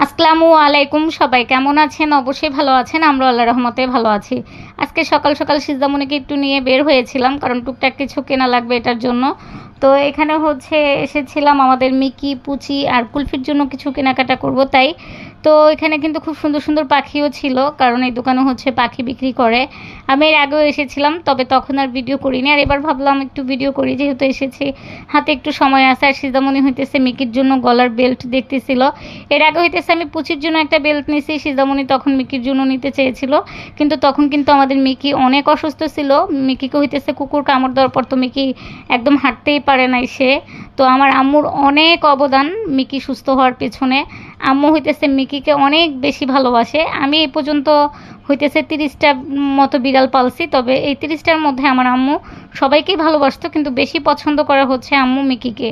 আসসালামু আলাইকুম, সবাই কেমন আছেন? অবশ্যই ভালো আছেন। আমরা আল্লাহর রহমতে ভালো আছি। আজকে সকাল সকাল সিজদামণিকে একটু নিয়ে বের হয়েছিলাম, কারণ টুকটাক কিছু কেনা লাগবে এটার জন্য। তো এখানে এসেছিলাম আমাদের মিকি, পুচি আর কুলফির জন্য কিছু কেনাকাটা করব তাই। তো এখানে কিন্তু খুব সুন্দর সুন্দর পাখিও ছিল, কারণ এই দোকানে পাখি বিক্রি করে। আমি এর আগেও এসেছিলাম, তবে তখন আর ভিডিও করিনি। আর এবার ভাবলাম একটু ভিডিও করি, যেহেতু এসেছি, হাতে একটু সময় আছে। আর সিজদামণি মিকির জন্য গলার বেল্ট দেখতেছিল। এর আগে আমি পুচির জন্য একটা বেল্ট নিছি, সিজদামণি তখন মিকির জন্য নিতে চেয়েছিল, কিন্তু তখন আমাদের মিকি অনেক অসুস্থ ছিল। মিকিকে কুকুর কামড় দেওয়ার পর তো মিকি একদম হাঁটতেই পারে নাই সে। তো আমার আম্মুর অনেক অবদান মিকি সুস্থ হওয়ার পেছনে। আম্মু মিকিকে অনেক বেশি ভালোবাসে। আমি এই পর্যন্ত 30টার মতো বিড়াল পালছি, তবে এই 30টার মধ্যে আমার আম্মু সবাইকেই ভালোবাসতো, কিন্তু বেশি পছন্দ করা আম্মু মিকিকে।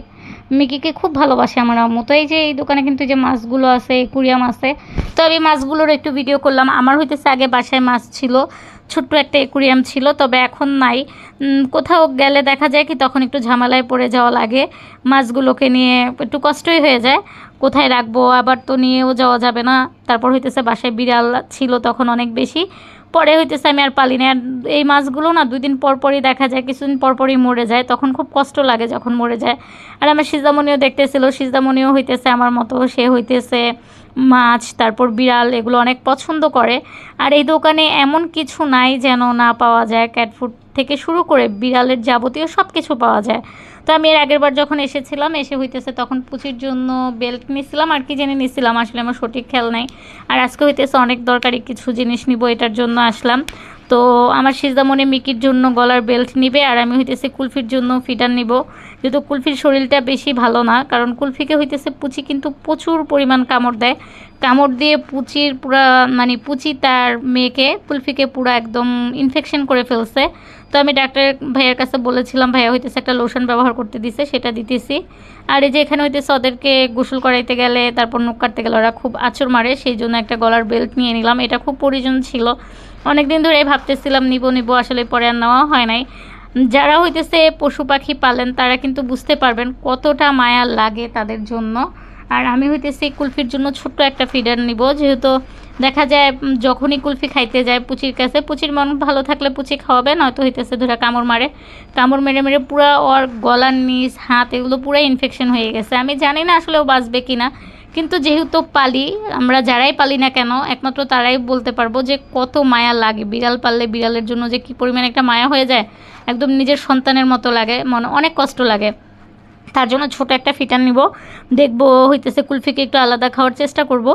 মিকিকে খুব ভালোবাসে আমার আম্মু। তো এই যে এই দোকানে কিন্তু যে মাছগুলো আছে, একুরিয়াম আছে, তো আমি মাছগুলোর একটু ভিডিও করলাম। আমার আগে বাসায় মাছ ছিল, ছোট্ট একটা একুরিয়াম ছিল, তবে এখন নাই। কোথাও গেলে দেখা যায় কি তখন একটু ঝামেলায় পড়ে যাওয়া লাগে, মাছগুলোকে নিয়ে একটু কষ্টই হয়ে যায়। কোথায় রাখবো, আবার তো নিয়েও যাওয়া যাবে না। তারপর বাসায় বিড়াল ছিল তখন অনেক বেশি, পরে আমি আর পালি না। আর এই মাছগুলো না 2 দিন পর পরই দেখা যায়, কিছুদিন পর পরই মরে যায়, তখন খুব কষ্ট লাগে যখন মরে যায়। আর আমার সিজদামণিও দেখতেছিল, সিজদামণিও আমার মতো, সে মাছ তারপর বিড়াল এগুলো অনেক পছন্দ করে। আর এই দোকানে এমন কিছু নাই যেন না পাওয়া যায়, ক্যাট ফুড থেকে শুরু করে বিড়ালের যাবতীয় সব কিছু পাওয়া যায়। তো আমি এর আগের বার যখন এসেছিলাম, তখন পুচির জন্য বেল্ট নিয়েছিলাম, আর কি জেনে নিয়েছিলাম আসলে আমার সঠিক খেয়াল নাই। আর আজকে অনেক দরকারি কিছু জিনিস নিব, এটার জন্য আসলাম। তো আমার সিজদামণি মিকির জন্য গলার বেল্ট নিবে, আর আমি কুলফির জন্য ফিডার নিব। যেহেতু কুলফির শরীরটা বেশি ভালো না, কারণ কুলফিকে পুচি কিন্তু প্রচুর পরিমাণ কামড় দেয়। কামড় দিয়ে পুচির পুরা পুচি তার মেয়েকে, কুলফিকে পুরা একদম ইনফেকশন করে ফেলছে। তো আমি ডাক্তার ভাইয়ের কাছে বলেছিলাম, ভাইয়া একটা লোশন ব্যবহার করতে দিছে, সেটা দিতেছি। আর এই যে এখানে ওদেরকে গোসল করাইতে গেলে, তারপর নখ কাটতে গেলে ওরা খুব আঁচড় মারে, সেই জন্য একটা গলার বেল্ট নিয়ে নিলাম। এটা খুব প্রয়োজন ছিল, অনেক দিন ধরে ভাবতেছিলাম নিব, আসলে পরে আর নেওয়া হয় নাই। যারা পশু পাখি পালেন তারা কিন্তু বুঝতে পারবেন কতটা মায়া লাগে তাদের জন্য। আর আমি কুলফির জন্য ছোট্ট একটা ফিডার নিব, যেহেতু দেখা যায় যখনই কুলফি খাইতে যায় পুচির কাছে, পুচির মন ভালো থাকলে পুচি খাওয়াবে, নয়তো ধরে কামড় মারে, কামড় মেরে মেরে পুরো ওর গলার নিচ, হাত এগুলো পুরো ইনফেকশন হয়ে গেছে। আমি জানি না আসলে ও বাঁচবে কিনা, কিন্তু যেহেতু পালি, আমরা যারাই পালি না কেন, একমাত্র তারাই বলতে পারবো যে কত মায়া লাগে। বিড়াল পাললে বিড়ালের জন্য যে কী পরিমাণ একটা মায়া হয়ে যায়, একদম নিজের সন্তানের মতো লাগে, মনে অনেক কষ্ট লাগে। তার জন্য ছোট একটা ফিটার নিব, দেখবো কুলফিকে একটু আলাদা খাওয়ার চেষ্টা করব,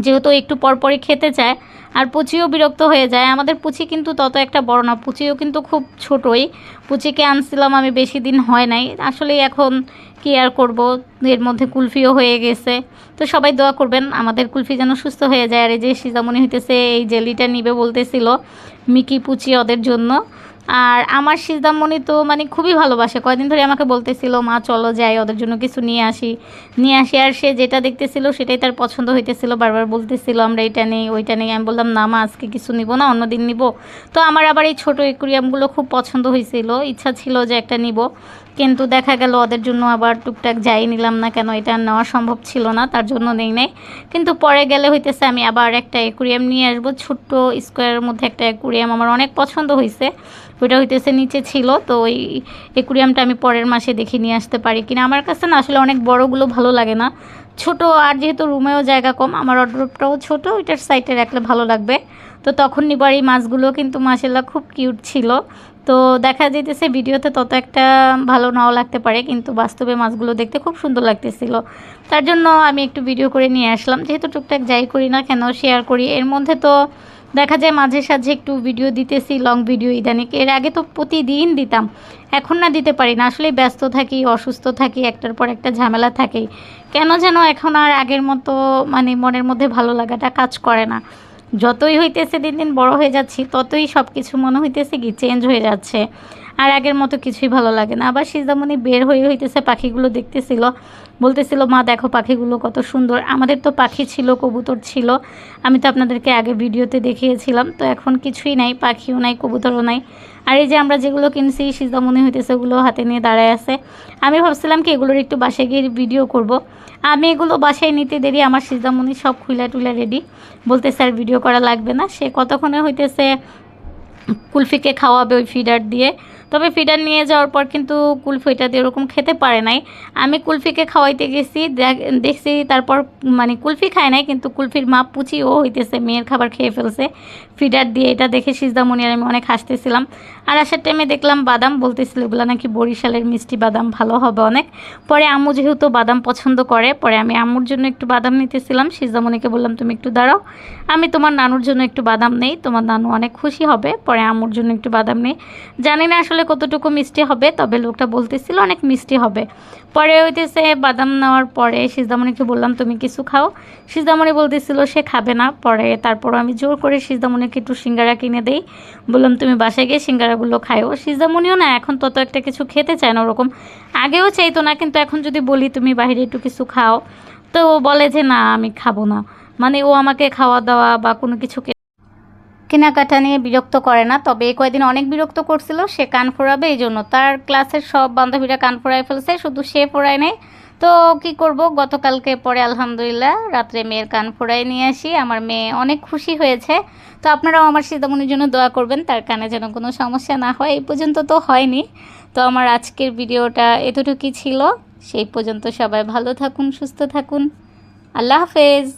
যেহেতু একটু পরপরই খেতে চায়। আর পুচিও বিরক্ত হয়ে যায়। আমাদের পুচি কিন্তু তত একটা বড় না, পুচিও কিন্তু খুব ছোটোই। পুচিকে আনছিলাম আমি, বেশি দিন হয় নাই আসলে। এখন কি আর করব, এর মধ্যে কুলফিও হয়ে গেছে। তো সবাই দোয়া করবেন আমাদের কুলফি যেন সুস্থ হয়ে যায়। আর এই যে সিজামণি এই জেলিটা নিবে বলতেছিল, মিকি পুচি ওদের জন্য। আর আমার সিজদামণি তো খুবই ভালোবাসে, কয়দিন ধরে আমাকে বলতেছিল, মা চলো যাই ওদের জন্য কিছু নিয়ে আসি। আর সে যেটা দেখতেছিল সেটাই তার পছন্দ হইতেছিল, বারবার বলতেছিল আমরা এটা নেই ওইটা নেই। আমি বললাম না মা, আজকে কিছু নিব না, অন্যদিন নিব। তো আমার আবার এই ছোটো একুরিয়ামগুলো খুব পছন্দ হয়েছিল, ইচ্ছা ছিল যে একটা নিব, কিন্তু দেখা গেল ওদের জন্য আবার টুকটাক যাই নিলাম না কেন, এটা নেওয়া সম্ভব ছিল না, তার জন্য নেই নাই। কিন্তু পরে গেলে আমি আবার একটা একুরিয়াম নিয়ে আসবো, ছোট্ট স্কোয়ারের মধ্যে একটা একুরিয়াম আমার অনেক পছন্দ হয়েছে। ওইটা নিচে ছিল, তো ওই একুরিয়ামটা আমি পরের মাসে দেখে নিয়ে আসতে পারি কিনা। আমার কাছে না আসলে অনেক বড়গুলো ভালো লাগে না, ছোট। আর যেহেতু রুমেও জায়গা কম, আমার ওয়ার্ডরোবটাও ছোট, ওইটার সাইডে রাখলে ভালো লাগবে। তো তখন নিবার এই মাছগুলো কিন্তু মাশাআল্লাহ খুব কিউট ছিল। তো দেখা যেতেছে ভিডিওতে তত একটা ভালো নাও লাগতে পারে, কিন্তু বাস্তবে মাছগুলো দেখতে খুব সুন্দর লাগতেছিল। তার জন্য আমি একটু ভিডিও করে নিয়ে আসলাম, যেহেতু টুকটাক যাই করি না কেন শেয়ার করি। এর মধ্যে তো দেখা যায় মাঝে সাঝে একটু ভিডিও দিতেছি, লং ভিডিও ইদানিং। এর আগে তো প্রতিদিন দিতাম, এখন না দিতে পারি না, আসলে ব্যস্ত থাকি, অসুস্থ থাকি, একটার পর একটা ঝামেলা থাকেই। কেন যেন এখন আর আগের মতো মনের মধ্যে ভালো লাগাটা কাজ করে না। যতই দিন দিন বড় হয়ে যাচ্ছি, ততই সব কিছু মনে হইতেছে কি চেঞ্জ হয়ে যাচ্ছে, আর আগের মতো কিছুই ভালো লাগে না। আবার সিজদামণি বের হইতেছে, পাখিগুলো দেখতেছিল, বলতেছিল মা দেখো পাখিগুলো কত সুন্দর। আমাদের তো পাখি ছিল, কবুতর ছিল, আমি তো আপনাদেরকে আগে ভিডিওতে দেখিয়েছিলাম। তো এখন কিছুই নাই, পাখিও নাই, কবুতরও নাই। আর এই যে আমরা যেগুলো কিনছি সিজদামণি হইতেছে ওগুলো হাতে নিয়ে দাঁড়ায় আছে। আমি ভাবছিলাম কি এগুলোর একটু বাসায় গিয়ে ভিডিও করব। আমি এগুলো বাসায় নিতে দেরি আমার সিজদামণি সব খুলে টুলে রেডি, বলতেছে আর ভিডিও করা লাগবে না। সে কতক্ষণে হইতেছে কুলফিকে খাওয়াবে ওই ফিডার দিয়ে। তবে ফিডার নিয়ে যাওয়ার পর কিন্তু কুলফি ওইটা দিয়ে ওরকম খেতে পারে নাই। আমি কুলফিকে খাওয়াইতে গেছি, দেখছি তারপর মানে কুলফি খায় নাই, কিন্তু কুলফির মা পুচি ও হইতেছে মেয়ের খাবার খেয়ে ফেলছে ফিডার দিয়ে। এটা দেখে সিজদামণি আর আমি অনেক হাসতেছিলাম। আর আসার টাইমে দেখলাম বাদাম, বলতেছিল এগুলো নাকি বরিশালের মিষ্টি বাদাম, ভালো হবে অনেক। পরে আম্মু যেহেতু বাদাম পছন্দ করে, পরে আমি আম্মুর জন্য একটু বাদাম নিতেছিলাম। সিজদামণিকে বললাম তুমি একটু দাঁড়াও, আমি তোমার নানুর জন্য একটু বাদাম নেই, তোমার নানু অনেক খুশি হবে। পরে আম্মুর জন্য একটু বাদাম নেই। জানি না আসলে কতটুকু মিষ্টি হবে, তবে লোকটা বলতেছিল অনেক মিষ্টি হবে। পরে হইতেছে বাদাম নেওয়ার পরে সিজদামণিকে বললাম তুমি কিছু খাও। সিজদামণি বলতেছিল সে খাবে না। পরে তারপর আমি জোর করে সিজদামণিকে একটু সিঙ্গারা কিনে দেই, বললাম তুমি বাসায় গিয়ে সিঙ্গারাগুলো খাও। সিজদামণিও না এখন তত একটা কিছু খেতে চায় না ওরকম, আগেও চাইতো না, কিন্তু এখন যদি বলি তুমি বাইরে একটু কিছু খাও তো ও বলে যে না আমি খাবো না। মানে ও আমাকে খাওয়া দাওয়া বা কোনো কিছু কেনাকাটা নিয়ে বিরক্ত করে না। তবে এই কয়েকদিন অনেক বিরক্ত করছিল, সে কান ফোরাবে এই জন্য। তার ক্লাসের সব বান্ধবীরা কান ফোরায় ফেলছে, শুধু সে ফোরায় নেই। তো কি করব, গতকালকে পরে আলহামদুলিল্লাহ রাত্রে মেয়ের কান ফোরায় নিয়ে আসি। আমার মেয়ে অনেক খুশি হয়েছে। তো আপনারাও আমার সিজদামণির জন্য দোয়া করবেন, তার কানে যেন কোনো সমস্যা না হয়। এই পর্যন্ত তো হয়নি। তো আমার আজকের ভিডিওটা এতটুকুই ছিল। সেই পর্যন্ত সবাই ভালো থাকুন, সুস্থ থাকুন। আল্লাহ হাফেজ।